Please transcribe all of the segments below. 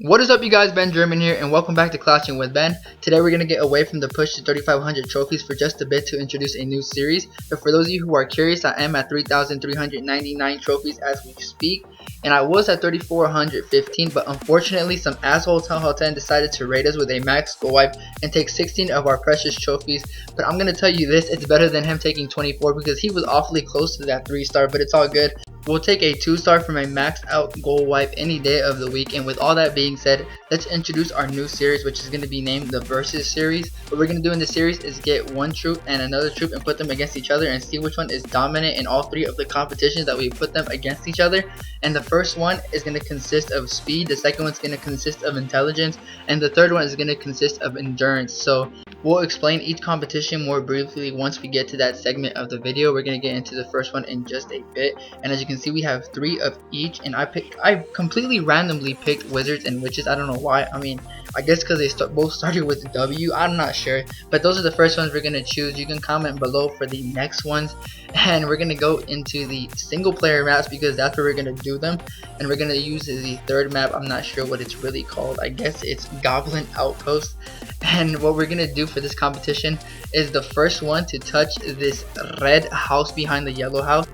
What is up, you guys? Ben German here, and welcome back to Clashing with Ben. Today we're going to get away from the push to 3,500 trophies for just a bit to introduce a new series. But for those of you who are curious, I am at 3,399 trophies as we speak, and I was at 3,415, but unfortunately some asshole Town Hall 10 decided to raid us with a max goal wipe and take 16 of our precious trophies. But I'm going to tell you this, it's better than him taking 24 because he was awfully close to that 3-star, but it's all good. We'll take a 2-star from a maxed out goal wipe any day of the week. And with all that being said, let's introduce our new series, which is going to be named the Versus series. What we're going to do in this series is get one troop and another troop and put them against each other and see which one is dominant in all three of the competitions that we put them against each other. And the first one is going to consist of speed, the second one is going to consist of intelligence, and the third one is going to consist of endurance. So we'll explain each competition more briefly once we get to that segment of the video. We're going to get into the first one in just a bit, and as you can see, we have 3 of each, and I completely randomly picked wizards and witches. I don't know why. I mean, I guess because they both started with W. I'm not sure, but those are the first ones we're gonna choose. You can comment below for the next ones, and we're gonna go into the single player maps because that's where we're gonna do them. And we're gonna use the third map. I'm not sure what it's really called. I guess it's Goblin Outpost. And what we're gonna do for this competition is the first one to touch this red house behind the yellow house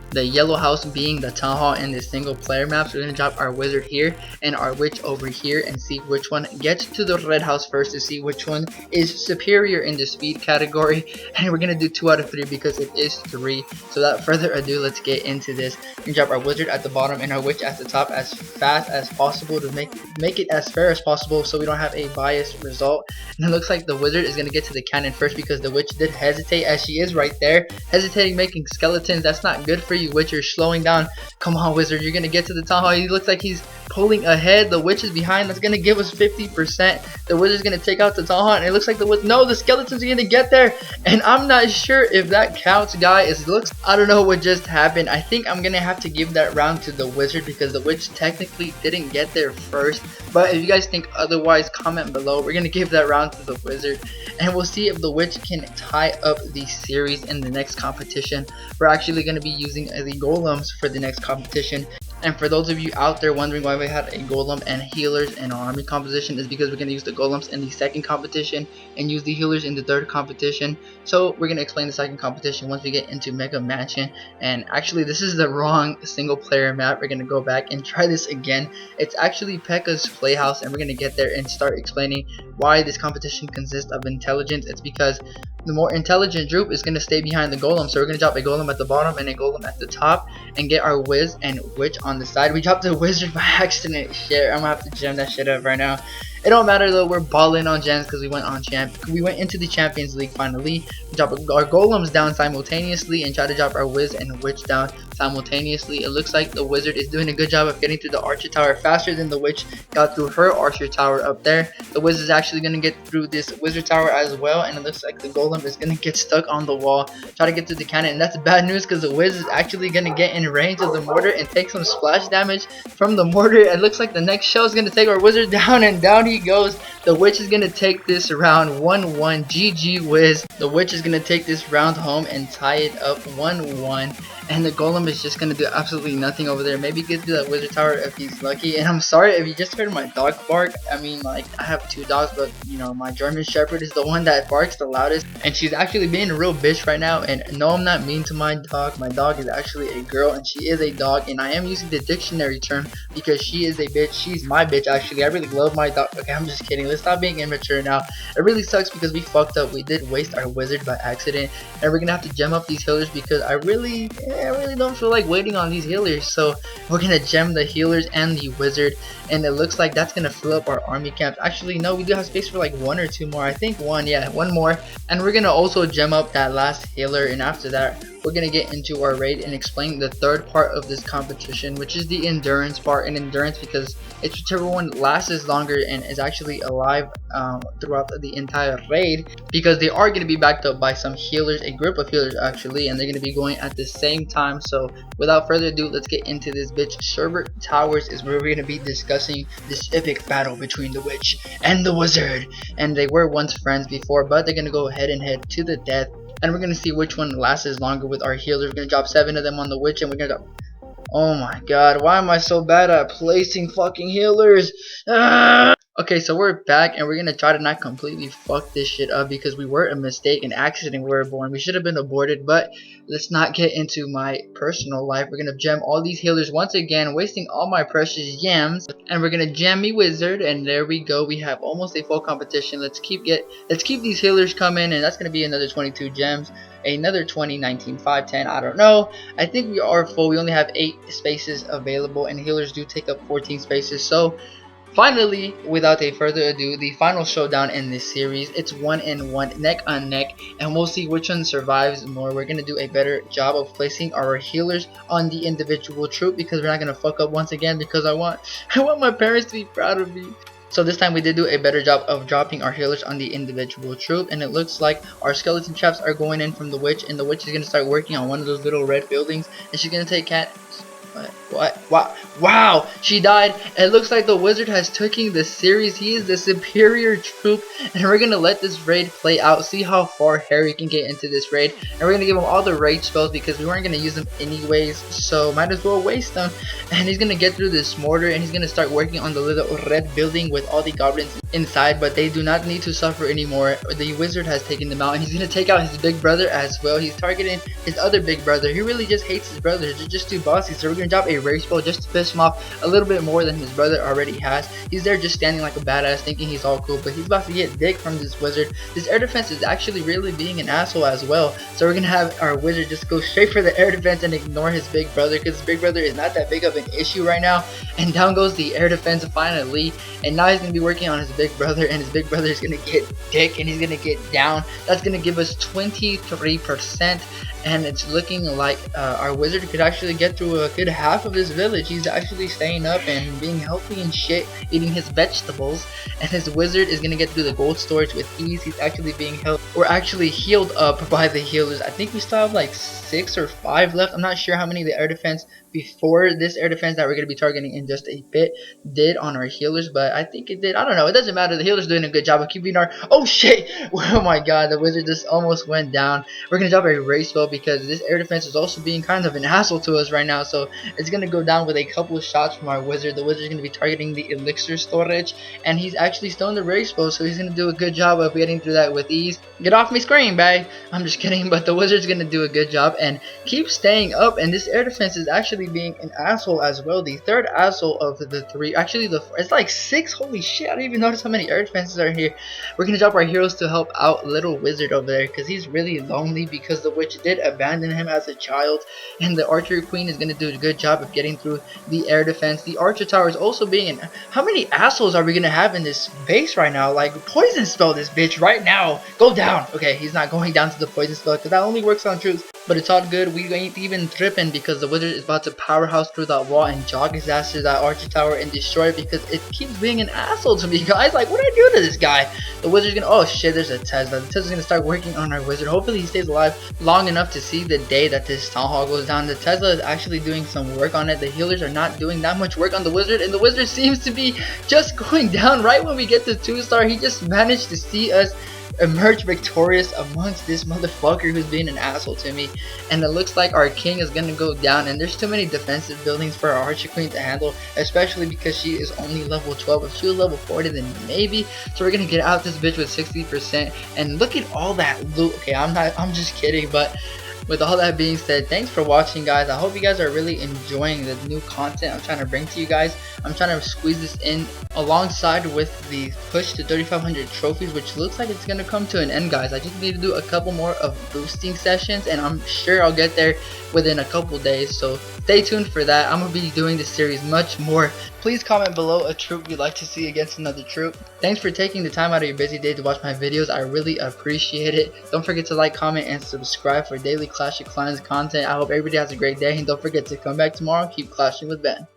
being the town hall in this single player map. So we're gonna drop our wizard here and our witch over here and see which one gets to the red house first to see which one is superior in the speed category. And we're gonna do 2 out of 3 because it is 3. So without further ado, let's get into this. We're gonna drop our wizard at the bottom and our witch at the top as fast as possible to make it as fair as possible so we don't have a biased result. And it looks like the wizard is gonna get to the cannon first because the witch did hesitate, as she is right there hesitating, making skeletons. That's not good for you, witch. You're slowing down. Come on, wizard, you're gonna get to the town hall. He looks like he's pulling ahead. The witch is behind. That's gonna give us 50%. The wizard's gonna take out the town hall, and it looks like the skeletons are gonna get there, and I'm not sure if that counts, guys. I don't know what just happened. I think I'm gonna have to give that round to the wizard because the witch technically didn't get there first. But if you guys think otherwise, comment below. We're gonna give that round to the wizard, and we'll see if the witch can tie up the series in the next competition. We're actually gonna be using the golems for the next competition. And for those of you out there wondering why we had a golem and healers in our army composition, is because we're going to use the golems in the second competition and use the healers in the third competition. So we're going to explain the second competition once we get into Mega Mansion. And actually, this is the wrong single player map. We're going to go back and try this again. It's actually Pekka's Playhouse, and we're going to get there and start explaining why this competition consists of intelligence. It's because the more intelligent group is going to stay behind the golem. So we're going to drop a golem at the bottom and a golem at the top and get our whiz and witch on the side. We dropped the wizard by accident. Shit, I'm gonna have to gem that shit up right now. It don't matter though, we're balling on gems because we went into the Champions League finally. We dropped our golems down simultaneously and try to drop our whiz and witch down simultaneously. It looks like the wizard is doing a good job of getting through the archer tower faster than the witch got through her archer tower up there. The wizard is actually gonna get through this wizard tower as well, and it looks like the golem is gonna get stuck on the wall, try to get through the cannon, and that's bad news because the wiz is actually gonna get in range of the mortar and take some splash damage from the mortar. It looks like the next shell is gonna take our wizard down, and down he goes. The witch is gonna take this round 1-1. GG Wiz. The witch is gonna take this round home and tie it up 1-1. And the golem is just gonna do absolutely nothing over there. Maybe get to that wizard tower if he's lucky. And I'm sorry if you just heard my dog bark. I mean, like, I have 2 dogs, but you know, my German Shepherd is the one that barks the loudest, and she's actually being a real bitch right now. And no, I'm not mean to my dog. My dog is actually a girl, and she is a dog, and I am using the dictionary term because she is a bitch. She's my bitch, actually. I really love my dog. Okay, I'm just kidding. Let's stop being immature now. It really sucks because we fucked up. We did waste our wizard by accident, and we're gonna have to gem up these healers because I really don't feel like waiting on these healers. So we're gonna gem the healers and the wizard, and it looks like that's gonna fill up our army camp. Actually, no, we do have space for like 1 or 2 more. I think 1, yeah, 1 more. And we're gonna also gem up that last healer, and after that we're gonna get into our raid and explain the third part of this competition, which is the endurance part. And endurance because it's whichever one lasts longer and is actually alive throughout the entire raid, because they are going to be backed up by some healers, a group of healers actually, and they're going to be going at the same time. So without further ado, let's get into this bitch. Sherbert Towers is where we're going to be discussing this epic battle between the witch and the wizard, and they were once friends before, but they're going to go head and head to the death. And we're going to see which one lasts longer with our healers. We're going to drop 7 of them on the witch, and we're going to drop Oh my god, why am I so bad at placing fucking healers? Okay, so we're back and we're gonna try to not completely fuck this shit up because we were a mistake, an accident. We were born. We should have been aborted, but let's not get into my personal life. We're gonna gem all these healers once again, wasting all my precious gems, and we're gonna gem me wizard, and there we go. We have almost a full competition. Let's keep these healers coming, and that's gonna be another 22 gems, another 20, 19, 5, 10. I don't know. I think we are full. We only have 8 spaces available, and healers do take up 14 spaces. So finally, without a further ado, the final showdown in this series. It's 1-on-1, neck on neck, and we'll see which one survives more. We're gonna do a better job of placing our healers on the individual troop because we're not gonna fuck up once again, because I want my parents to be proud of me. So this time we did do a better job of dropping our healers on the individual troop, and it looks like our skeleton traps are going in from the witch, and the witch is gonna start working on one of those little red buildings, and she's gonna take cat. What? Wow, she died. It looks like the wizard has taken the series. He is the superior troop, and we're gonna let this raid play out, see how far Harry can get into this raid, and we're gonna give him all the raid spells because we weren't gonna use them anyways, so might as well waste them. And he's gonna get through this mortar, and he's gonna start working on the little red building with all the goblins inside, but they do not need to suffer anymore. The wizard has taken them out, and he's gonna take out his big brother as well. He's targeting his other big brother. He really just hates his brothers. They're just too bossy, so we're gonna drop a rage spell just to piss him off a little bit more than his brother already has. He's there just standing like a badass thinking he's all cool, but he's about to get dick from this wizard. This air defense is actually really being an asshole as well, so we're gonna have our wizard just go straight for the air defense and ignore his big brother, because his big brother is not that big of an issue right now. And down goes the air defense finally, and now he's gonna be working on his big brother, and his big brother is gonna get dick and he's gonna get down. That's gonna give us 23%, and it's looking like our wizard could actually get through a good half of his village. He's actually staying up and being healthy and shit, eating his vegetables, and his wizard is gonna get through the gold storage with ease. He's actually being healed, or actually healed up by the healers. I think we still have like 6 or 5 left. I'm not sure how many the air defense before this air defense that we're going to be targeting in just a bit did on our healers, but I think it did. I don't know, it doesn't matter. The healer's doing a good job of keeping our— oh shit, oh my god, the wizard just almost went down. We're going to drop a rage spell because this air defense is also being kind of an asshole to us right now, so it's going to go down with a couple of shots from our wizard. The wizard's going to be targeting the elixir storage, and he's actually still in the rage spell, so he's going to do a good job of getting through that with ease. Get off me screen, bag. I'm just kidding, but the wizard's going to do a good job and keep staying up, and this air defense is actually being an asshole as well. The third asshole of the 3, actually it's like 6. Holy shit, I didn't even notice how many air defenses are here. We're gonna drop our heroes to help out little wizard over there because he's really lonely because the witch did abandon him as a child, and the archer queen is gonna do a good job of getting through the air defense. The archer tower is also being an— how many assholes are we gonna have in this base right now? Like, poison spell this bitch right now. Go down. Okay, he's not going down to the poison spell because that only works on troops, but it's all good. We ain't even tripping because the wizard is about to powerhouse through that wall and jog his ass to that archer tower and destroy it because it keeps being an asshole to me, guys. Like, what do I do to this guy? The wizard's gonna— oh shit, there's a Tesla. The Tesla's gonna start working on our wizard. Hopefully he stays alive long enough to see the day that this town hall goes down. The Tesla is actually doing some work on it. The healers are not doing that much work on the wizard, and the wizard seems to be just going down right when we get to 2-star. He just managed to see us emerge victorious amongst this motherfucker who's being an asshole to me, and it looks like our king is gonna go down, and there's too many defensive buildings for our archer queen to handle, especially because she is only level 12. If she was level 40, then maybe. So we're gonna get out this bitch with 60%, and look at all that loot. Okay, I'm just kidding, but with all that being said, thanks for watching, guys. I hope you guys are really enjoying the new content I'm trying to bring to you guys. I'm trying to squeeze this in alongside with the push to 3,500 trophies, which looks like it's going to come to an end, guys. I just need to do a couple more of boosting sessions, and I'm sure I'll get there within a couple days, so stay tuned for that. I'm going to be doing this series much more. Please comment below a troop you'd like to see against another troop. Thanks for taking the time out of your busy day to watch my videos. I really appreciate it. Don't forget to like, comment, and subscribe for daily Clash of Clans content. I hope everybody has a great day, and don't forget to come back tomorrow and keep clashing with Ben.